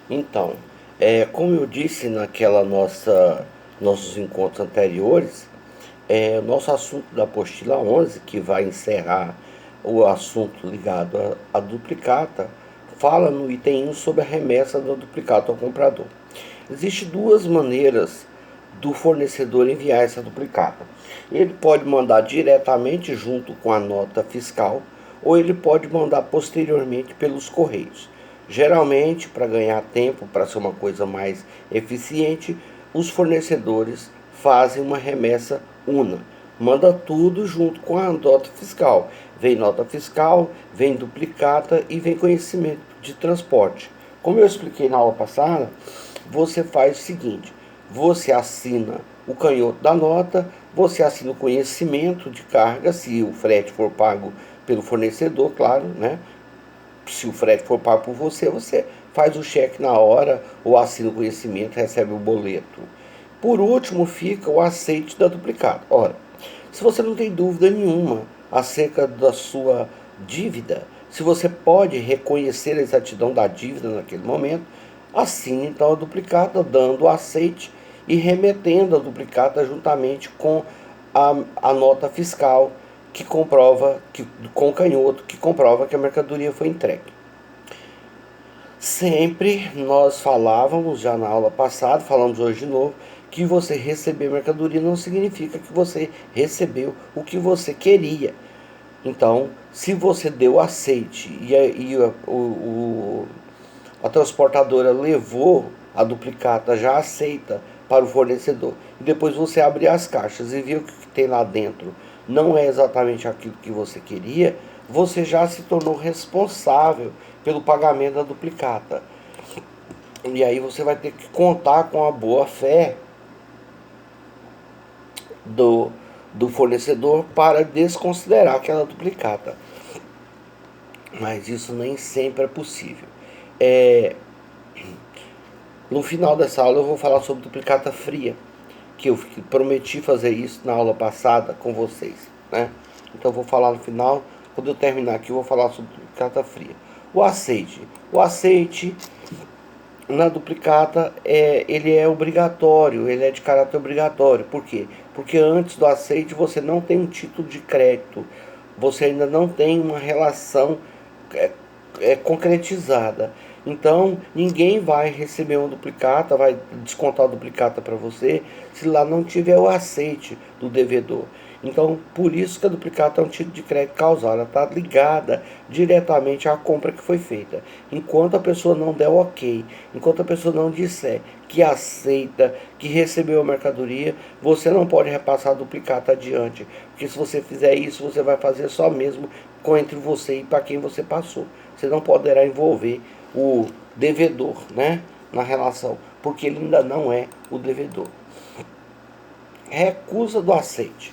Então, como eu disse nossos encontros anteriores, o nosso assunto da apostila 11, que vai encerrar o assunto ligado à duplicata, fala no item 1 sobre a remessa da duplicata ao comprador. Existem duas maneiras do fornecedor enviar essa duplicata. Ele pode mandar diretamente junto com a nota fiscal, ou ele pode mandar posteriormente pelos correios. Geralmente, para ganhar tempo, para ser uma coisa mais eficiente, os fornecedores fazem uma remessa una. Manda tudo junto com a nota fiscal. Vem nota fiscal, vem duplicata e vem conhecimento de transporte. Como eu expliquei na aula passada, você faz o seguinte: você assina o canhoto da nota, você assina o conhecimento de carga, se o frete for pago pelo fornecedor, claro, né? Se o frete for pago por você, você faz o cheque na hora ou assina o conhecimento, recebe o boleto. Por último, fica o aceite da duplicata. Ora, se você não tem dúvida nenhuma acerca da sua dívida, se você pode reconhecer a exatidão da dívida naquele momento, assine então a duplicata, dando o aceite e remetendo a duplicata juntamente com a nota fiscal que comprova, com o canhoto, que comprova que a mercadoria foi entregue. Sempre nós falávamos, já na aula passada, falamos hoje de novo, que você receber mercadoria não significa que você recebeu o que você queria. Então, se você deu aceite a transportadora levou a duplicata já aceita para o fornecedor, e depois você abre as caixas e viu que o que tem lá dentro não é exatamente aquilo que você queria, você já se tornou responsável pelo pagamento da duplicata. E aí você vai ter que contar com a boa fé do, do fornecedor para desconsiderar aquela duplicata. Mas isso nem sempre é possível. É, no final dessa aula eu vou falar sobre duplicata fria, que eu prometi fazer isso na aula passada com vocês, né? Então eu vou falar no final, quando eu terminar aqui eu vou falar sobre duplicata fria. O aceite na duplicata ele é obrigatório, ele é de caráter obrigatório. Por quê? Porque antes do aceite você não tem um título de crédito, você ainda não tem uma relação é, concretizada. Então ninguém vai receber uma duplicata, vai descontar a duplicata para você, se lá não tiver o aceite do devedor. Então, por isso que a duplicata é um título de crédito causal, ela está ligada diretamente à compra que foi feita. Enquanto a pessoa não der o ok, enquanto a pessoa não disser que aceita, que recebeu a mercadoria, você não pode repassar a duplicata adiante. Porque se você fizer isso, você vai fazer só mesmo entre você e para quem você passou. Você não poderá envolver o devedor, né, na relação, porque ele ainda não é o devedor. Recusa do aceite.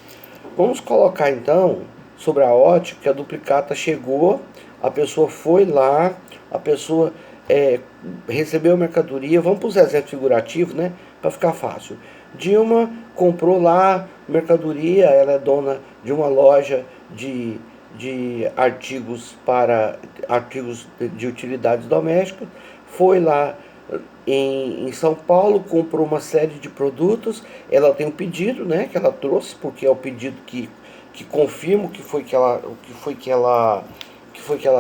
Vamos colocar então sobre a ótica que a duplicata chegou, a pessoa foi lá, a pessoa recebeu a mercadoria. Vamos para os exemplos figurativos, né? Para ficar fácil. Dilma comprou lá mercadoria, ela é dona de uma loja de artigos de utilidades domésticas, foi lá em São Paulo, comprou uma série de produtos. Ela tem um pedido, né, que ela trouxe, porque é o pedido que confirma o que foi que ela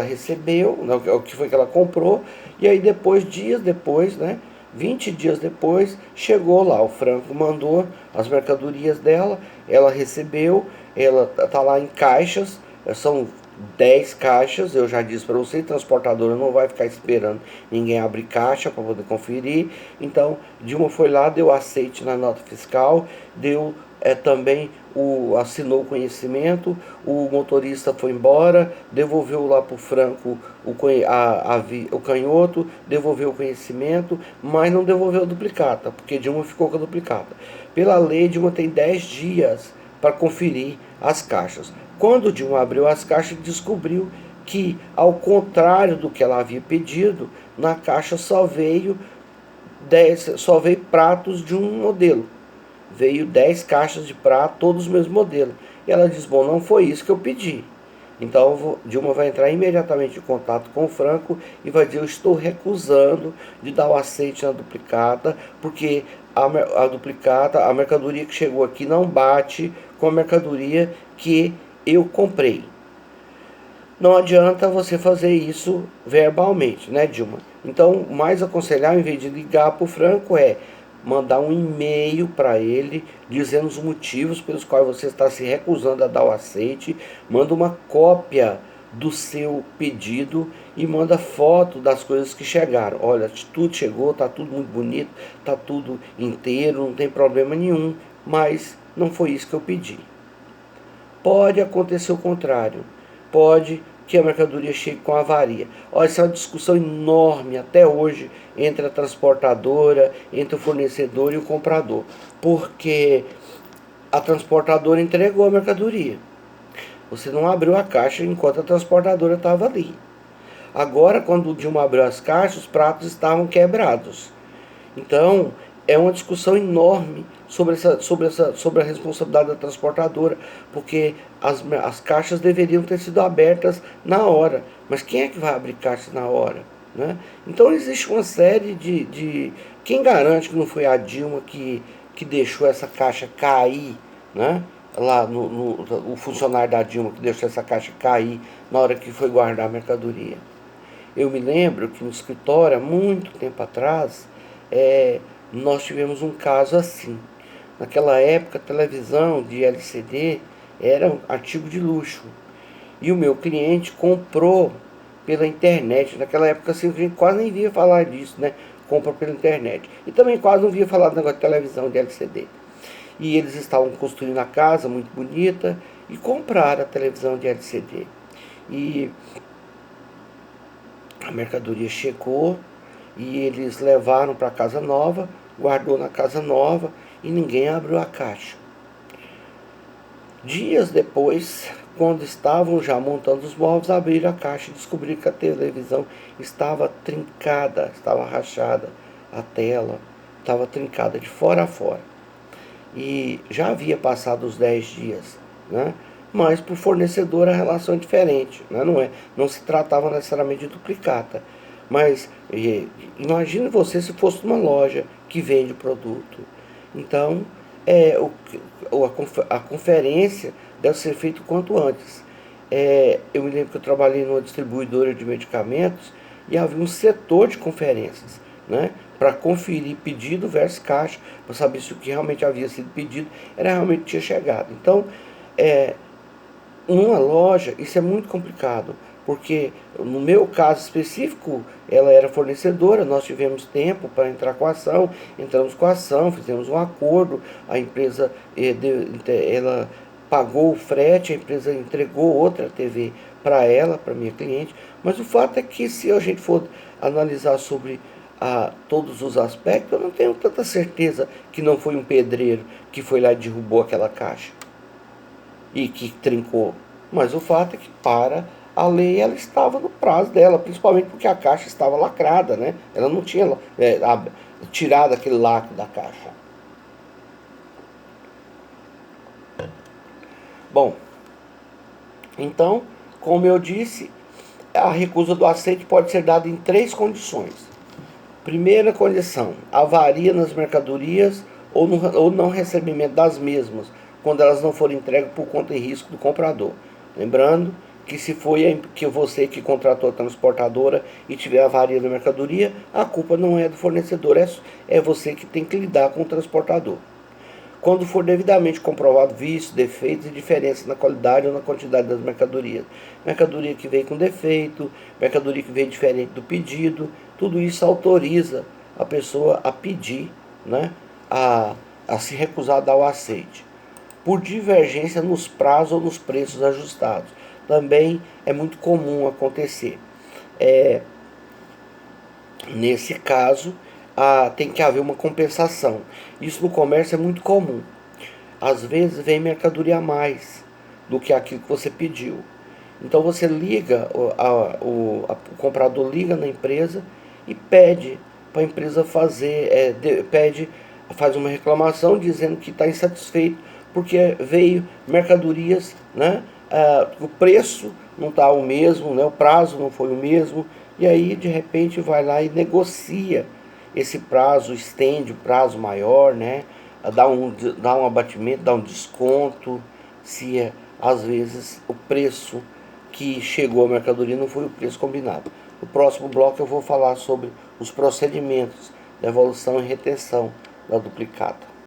recebeu, né, o que foi que ela comprou. E aí depois, dias depois, né, 20 dias depois, chegou lá, o Franco mandou as mercadorias dela, ela recebeu, ela tá lá em caixas, são 10 caixas. Eu já disse para você, transportadora não vai ficar esperando ninguém abrir caixa para poder conferir. Então, Dilma foi lá, deu aceite na nota fiscal, deu também assinou o conhecimento, o motorista foi embora, devolveu lá para o Franco o canhoto, devolveu o conhecimento, mas não devolveu a duplicata, porque Dilma ficou com a duplicata. Pela lei, Dilma tem 10 dias para conferir as caixas. Quando Dilma abriu as caixas, descobriu que, ao contrário do que ela havia pedido, na caixa só veio pratos de um modelo. Veio 10 caixas de prato, todos os mesmos modelos. E ela diz: bom, não foi isso que eu pedi. Então Dilma vai entrar imediatamente em contato com o Franco e vai dizer: eu estou recusando de dar o aceite na duplicata, porque a duplicata, a mercadoria que chegou aqui não bate com a mercadoria que eu comprei. Não adianta você fazer isso verbalmente, né, Dilma? Então, mais aconselhar, em vez de ligar para o Franco, é mandar um e-mail para ele dizendo os motivos pelos quais você está se recusando a dar o aceite, manda uma cópia do seu pedido e manda foto das coisas que chegaram. Olha, tudo chegou, tá tudo muito bonito, tá tudo inteiro, não tem problema nenhum, mas não foi isso que eu pedi. Pode acontecer o contrário, pode que a mercadoria chegue com avaria. Olha, essa é uma discussão enorme até hoje entre a transportadora, entre o fornecedor e o comprador, porque a transportadora entregou a mercadoria. Você não abriu a caixa enquanto a transportadora estava ali. Agora, quando o Dilma abriu as caixas, os pratos estavam quebrados. Então, é uma discussão enorme sobre a responsabilidade da transportadora, porque as caixas deveriam ter sido abertas na hora. Mas quem é que vai abrir caixas na hora? Né? Então, existe uma série de. Quem garante que não foi a Dilma que deixou essa caixa cair, né? Lá o funcionário da Dilma que deixou essa caixa cair na hora que foi guardar a mercadoria? Eu me lembro que no escritório, há muito tempo atrás, nós tivemos um caso assim. Naquela época, a televisão de LCD era um artigo de luxo. E o meu cliente comprou pela internet. Naquela época, assim, a gente quase nem via falar disso, né? Compra pela internet. E também quase não via falar do negócio de televisão de LCD. E eles estavam construindo a casa muito bonita e compraram a televisão de LCD. E a mercadoria chegou e eles levaram para a casa nova, guardou na casa nova e ninguém abriu a caixa. Dias depois, quando estavam já montando os móveis, abriram a caixa e descobriram que a televisão estava trincada, estava rachada, a tela estava trincada de fora a fora. E já havia passado os 10 dias, né? Mas para o fornecedor a relação é diferente, né? Não se tratava necessariamente de duplicata. Mas imagine você se fosse uma loja que vende produto. Então, a conferência deve ser feita o quanto antes. Eu me lembro que eu trabalhei numa distribuidora de medicamentos e havia um setor de conferências, né, para conferir pedido versus caixa, para saber se o que realmente havia sido pedido realmente tinha chegado. Então, numa loja, isso é muito complicado, porque no meu caso específico, ela era fornecedora, nós tivemos tempo para entrar com a ação, entramos com a ação, fizemos um acordo, a empresa ela pagou o frete, a empresa entregou outra TV para ela, para minha cliente, mas o fato é que se a gente for analisar sobre todos os aspectos, eu não tenho tanta certeza que não foi um pedreiro que foi lá e derrubou aquela caixa e que trincou. Mas o fato é que para a lei ela estava no prazo dela, principalmente porque a caixa estava lacrada, né? Ela não tinha tirado aquele lacre da caixa. Bom, então, como eu disse, a recusa do aceite pode ser dada em 3 condições. Primeira condição, avaria nas mercadorias ou não recebimento das mesmas, quando elas não forem entregues por conta e risco do comprador. Lembrando que se foi que você que contratou a transportadora e tiver avaria da mercadoria, a culpa não é do fornecedor, é você que tem que lidar com o transportador. Quando for devidamente comprovado vícios, defeitos e diferenças na qualidade ou na quantidade das mercadorias. Mercadoria que veio com defeito, mercadoria que veio diferente do pedido, tudo isso autoriza a pessoa a pedir, né, a se recusar a dar o aceite. Por divergência nos prazos ou nos preços ajustados. Também é muito comum acontecer. Nesse caso, tem que haver uma compensação. Isso no comércio é muito comum. Às vezes vem mercadoria a mais do que aquilo que você pediu. Então você liga, o comprador liga na empresa e pede para a empresa fazer, faz uma reclamação dizendo que está insatisfeito porque veio mercadorias, né, o preço não está o mesmo, né? O prazo não foi o mesmo, e aí de repente vai lá e negocia esse prazo, estende o prazo maior, né? Dá um abatimento, dá um desconto, se às vezes o preço que chegou a mercadoria não foi o preço combinado. No próximo bloco eu vou falar sobre os procedimentos de devolução e retenção da duplicata.